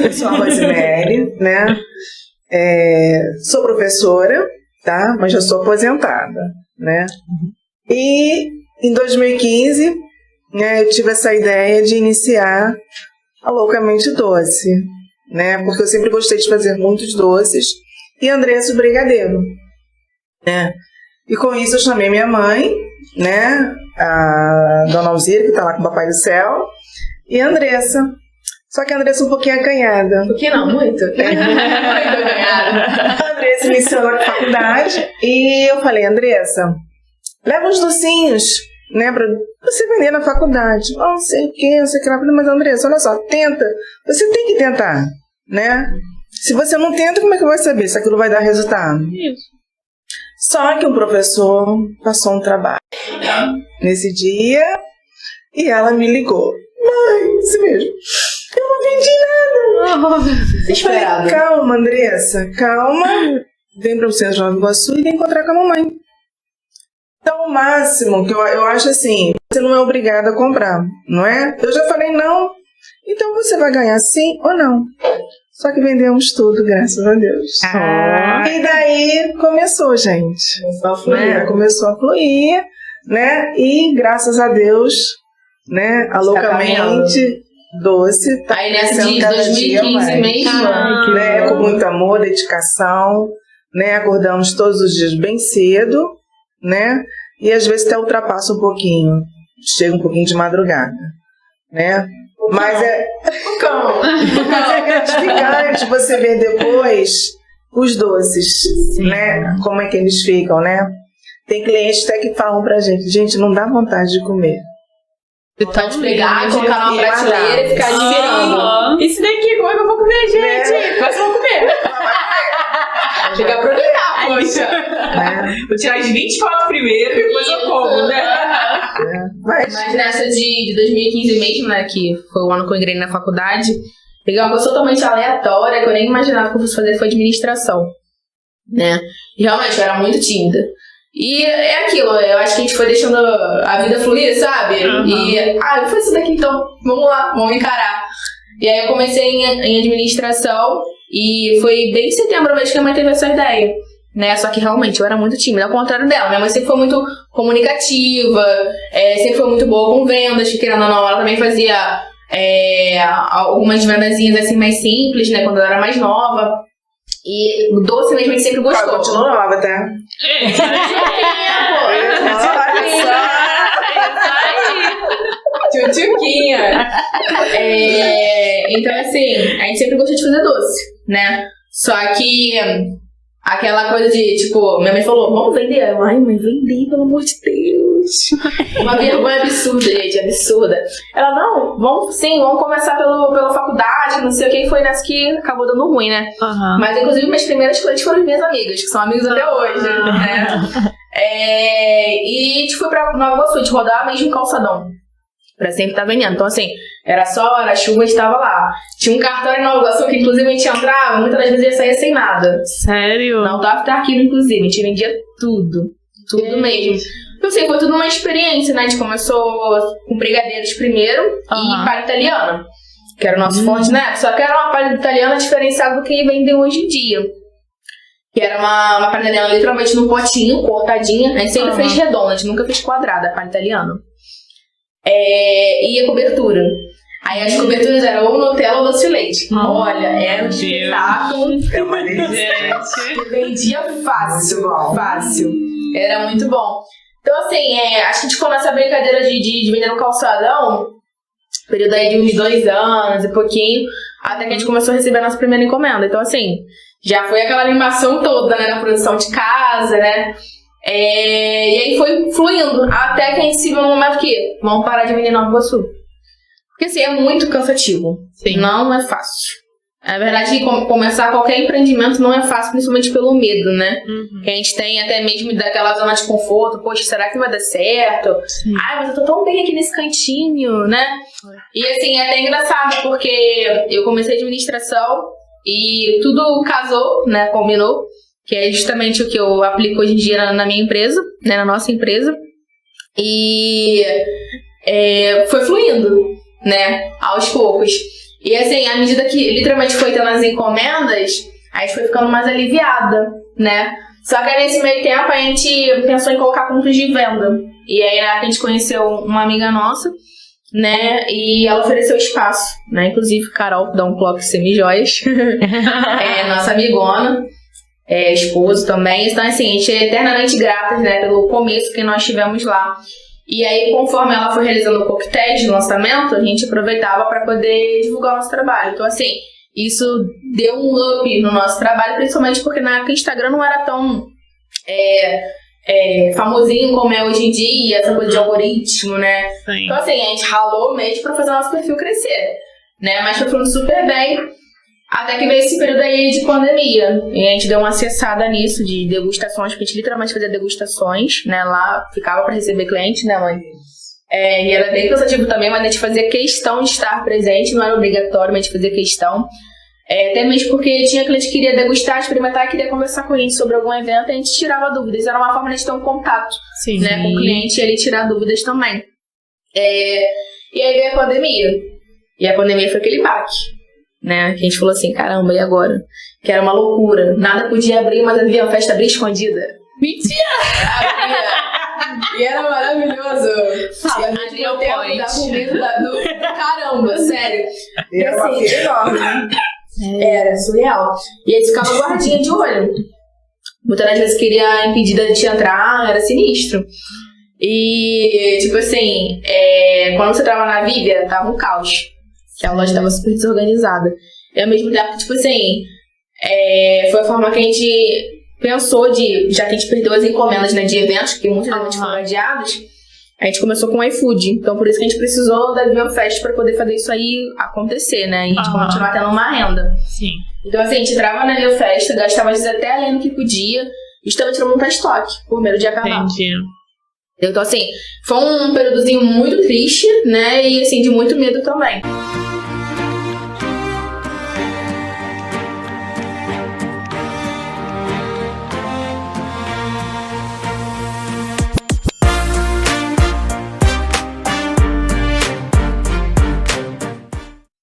Eu sou a Rosemary, né? Sou professora, tá? Mas já sou aposentada, né? E em 2015, né, eu tive essa ideia de iniciar a Loucamente Doce, né? Porque eu sempre gostei de fazer muitos doces. E Andressa o brigadeiro, né? E com isso eu chamei minha mãe, né? A Dona Alzira, que tá lá com o Papai do Céu, e a Andressa. Só que a Andressa um pouquinho acanhada. Um pouquinho não, muito. Muito acanhada. A Andressa iniciou na faculdade e eu falei, Andressa, leva uns docinhos, né, pra você vender na faculdade. Não sei o que, não sei o que lá. Mas Andressa, olha só, tenta. Você tem que tentar, né? Se você não tenta, como é que vai saber se aquilo vai dar resultado? Isso. Só que um professor passou um trabalho nesse dia e ela me ligou. Mãe, isso mesmo. Eu não vendi nada. Desesperada. Calma, Andressa, calma. Vem para o centro de Nova Iguaçu e vem encontrar com a mamãe. Então, o máximo que eu acho assim, você não é obrigada a comprar, não é? Eu já falei não. Então você vai ganhar sim ou não. Só que vendemos tudo, graças a Deus. E daí começou, gente. Começou a fluir, né? E graças a Deus, né? A Loucamente Doce tá aí nessa crescendo de cada 2015 dia mais, mesmo, né? Com muito amor, dedicação, né? Acordamos todos os dias bem cedo, né? E às vezes até ultrapassa um pouquinho, chega um pouquinho de madrugada, né? Mas é gratificante você ver depois os doces, né? Como é que eles ficam, né? Tem clientes até que falam pra gente, não dá vontade de comer. Pode pegar, colocar numa prateleira e ficar admirando. Isso daqui, como é que eu vou comer, gente? Mas eu vou comer. Tem que aproveitar, poxa. Vou tirar as 20 fotos primeiro, depois eu como, né? Mas nessa de 2015 mesmo, né, que foi o ano que eu entrei na faculdade, peguei uma coisa totalmente aleatória, que eu nem imaginava que eu fosse fazer, foi administração, né? E realmente eu era muito tímida. E é aquilo, eu acho que a gente foi deixando a vida fluir, sabe? E, eu vou fazer isso daqui então, vamos lá, vamos encarar. E aí eu comecei em administração e foi bem em setembro mesmo que a minha mãe teve essa ideia, né? Só que realmente eu era muito tímida, ao contrário dela. Minha mãe sempre foi muito comunicativa, sempre foi muito boa com vendas, que querendo ou não, ela também fazia algumas vendazinhas assim mais simples, né? Quando eu era mais nova. E o doce mesmo a gente sempre gostou. Continua nova, tá? Tchutchuquinha. Então, assim, a gente sempre gostou de fazer doce, né? Só que aquela coisa de, tipo, minha mãe falou, vamos vender? Ai, mãe, vender, pelo amor de Deus. Uma vergonha absurda, gente, absurda. Ela, não, vamos começar pela faculdade, não sei o que, foi nessa que acabou dando ruim, né? Mas, inclusive, minhas primeiras clientes foram as minhas amigas, que são amigas até hoje, né? E a gente foi pra Nova Iguaçu, a gente rodava mesmo calçadão, pra sempre estar vendendo. Então, assim, era sol, era chuva, a gente tava lá. Tinha um cartório em Nova Iguaçu que, inclusive, a gente entrava, muitas das vezes ia sair sem nada. Sério? Não tava arquivo, inclusive, a gente vendia tudo mesmo. Então, assim, foi tudo uma experiência, né? A gente começou com brigadeiros primeiro e palha italiana, que era o nosso forte, né? Só que era uma palha italiana diferenciada do que vendem hoje em dia. Que era uma palha italiana literalmente num potinho, cortadinha. A gente sempre fez redonda, a gente nunca fez quadrada, a palha italiana. E a cobertura. Aí as coberturas eram ou Nutella ou doce de leite. Olha, era um espetáculo. É uma delícia. Vendia fácil. Era muito bom. Então, assim, acho que a gente ficou nessa brincadeira de vender no calçadão, período aí de uns 2 anos e pouquinho, até que a gente começou a receber a nossa primeira encomenda. Então, assim, já foi aquela animação toda, né, na produção de casa, né? E aí foi fluindo, até que a gente se viu no momento que vamos parar de vender Nova Iguaçu. Porque, assim, é muito cansativo. Sim. Não é fácil. É verdade que começar qualquer empreendimento não é fácil, principalmente pelo medo, né? Que a gente tem até mesmo daquela zona de conforto. Poxa, será que vai dar certo? Sim. Ai, mas eu tô tão bem aqui nesse cantinho, né? E assim, é até engraçado, porque eu comecei administração e tudo casou, né? Combinou. Que é justamente o que eu aplico hoje em dia na minha empresa, né? Na nossa empresa. E foi fluindo, né? Aos poucos. E assim, à medida que literalmente foi tendo as encomendas, a gente foi ficando mais aliviada, né? Só que aí nesse meio tempo a gente pensou em colocar pontos de venda. E aí a gente conheceu uma amiga nossa, né? E ela ofereceu espaço, né? Inclusive Carol, da Um Clock Semijoias, nossa amigona, esposo também. Então assim, a gente é eternamente gratas, né? Pelo começo que nós tivemos lá. E aí, conforme ela foi realizando coquetéis de lançamento, a gente aproveitava para poder divulgar o nosso trabalho. Então assim, isso deu um up no nosso trabalho, principalmente porque na época o Instagram não era tão famosinho como é hoje em dia, essa coisa de algoritmo, né? Sim. Então assim, a gente ralou mesmo pra fazer o nosso perfil crescer, né? Mas foi falando super bem, até que veio esse período aí de pandemia. E a gente deu uma acessada nisso, de degustações, porque a gente literalmente fazia degustações, né? Lá ficava pra receber cliente, né, mãe? E era bem cansativo também, mas a gente fazia questão de estar presente, não era obrigatório, mas a gente fazia questão. Até mesmo porque tinha cliente que queria degustar, experimentar, queria conversar com a gente sobre algum evento, e a gente tirava dúvidas. Era uma forma de ter um contato, né, com o cliente e ele tirar dúvidas também. E aí veio a pandemia. E a pandemia foi aquele baque, né? Que a gente falou assim, caramba, e agora? Que era uma loucura. Nada podia abrir, mas havia uma festa bem escondida. Mentira! E era maravilhoso. E a gente não dava um medo do caramba, sério. E era uma feira enorme, né? Era surreal. E aí ficava guardinha de olho. Muitas das vezes queria impedir da gente entrar, era sinistro. E, tipo assim, quando você tava na Vívia, tava um caos. Que a loja tava super desorganizada. E ao mesmo tempo, tipo assim, foi a forma que a gente pensou de, já que a gente perdeu as encomendas, né, de eventos, que muitos eventos foram adiados, a gente começou com o iFood. Então, por isso que a gente precisou da Vivian Fest para poder fazer isso aí acontecer, né? E a gente continuar tendo uma renda. Sim. Então, assim, a gente entrava na Vivian Fest, gastava às vezes até além do que podia, justamente pra montar estoque, por medo de acabar. Entendi. Então, assim, foi um períodozinho muito triste, né? E, assim, de muito medo também.